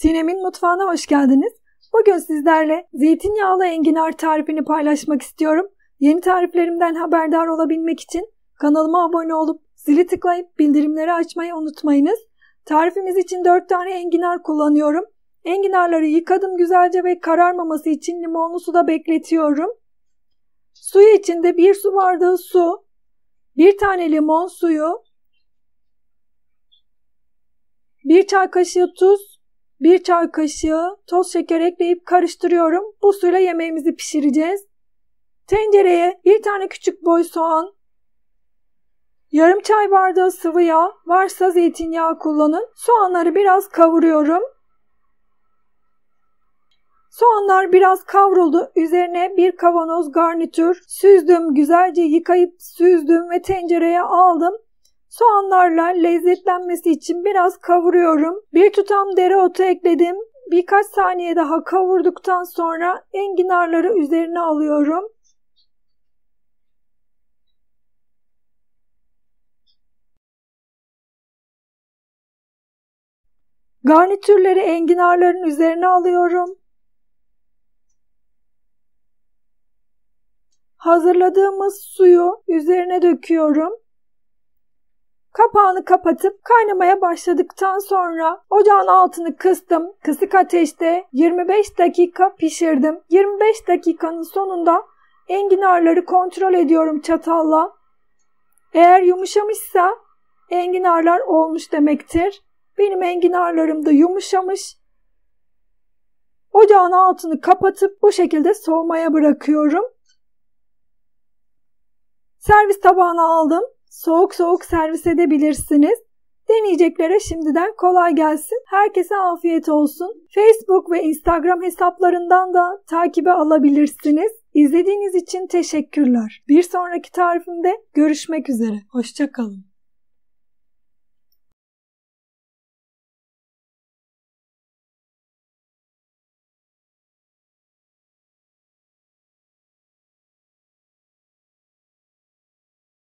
Sinem'in mutfağına hoş geldiniz. Bugün sizlerle zeytinyağlı enginar tarifini paylaşmak istiyorum. Yeni tariflerimden haberdar olabilmek için kanalıma abone olup zili tıklayıp bildirimleri açmayı unutmayınız. Tarifimiz için 4 tane enginar kullanıyorum. Enginarları yıkadım güzelce ve kararmaması için limonlu suda bekletiyorum. Suyu içinde 1 su bardağı su, 1 tane limon suyu, 1 çay kaşığı tuz, 1 çay kaşığı toz şeker ekleyip karıştırıyorum. Bu suyla yemeğimizi pişireceğiz. Tencereye 1 tane küçük boy soğan, yarım çay bardağı sıvı yağ, varsa zeytinyağı kullanın. Soğanları biraz kavuruyorum. Soğanlar biraz kavruldu. Üzerine 1 kavanoz garnitür süzdüm. Güzelce yıkayıp süzdüm ve tencereye aldım. Soğanlarla lezzetlenmesi için biraz kavuruyorum. 1 tutam dereotu ekledim. Birkaç saniye daha kavurduktan sonra enginarları üzerine alıyorum. Garnitürleri enginarların üzerine alıyorum. Hazırladığımız suyu üzerine döküyorum. Kapağını kapatıp kaynamaya başladıktan sonra ocağın altını kıstım. Kısık ateşte 25 dakika pişirdim. 25 dakikanın sonunda enginarları kontrol ediyorum çatalla. Eğer yumuşamışsa enginarlar olmuş demektir. Benim enginarlarım da yumuşamış. Ocağın altını kapatıp bu şekilde soğumaya bırakıyorum. Servis tabağına aldım. Soğuk soğuk servis edebilirsiniz. Deneyeceklere şimdiden kolay gelsin. Herkese afiyet olsun. Facebook ve Instagram hesaplarından da takibe alabilirsiniz. İzlediğiniz için teşekkürler. Bir sonraki tarifimde görüşmek üzere. Hoşça kalın.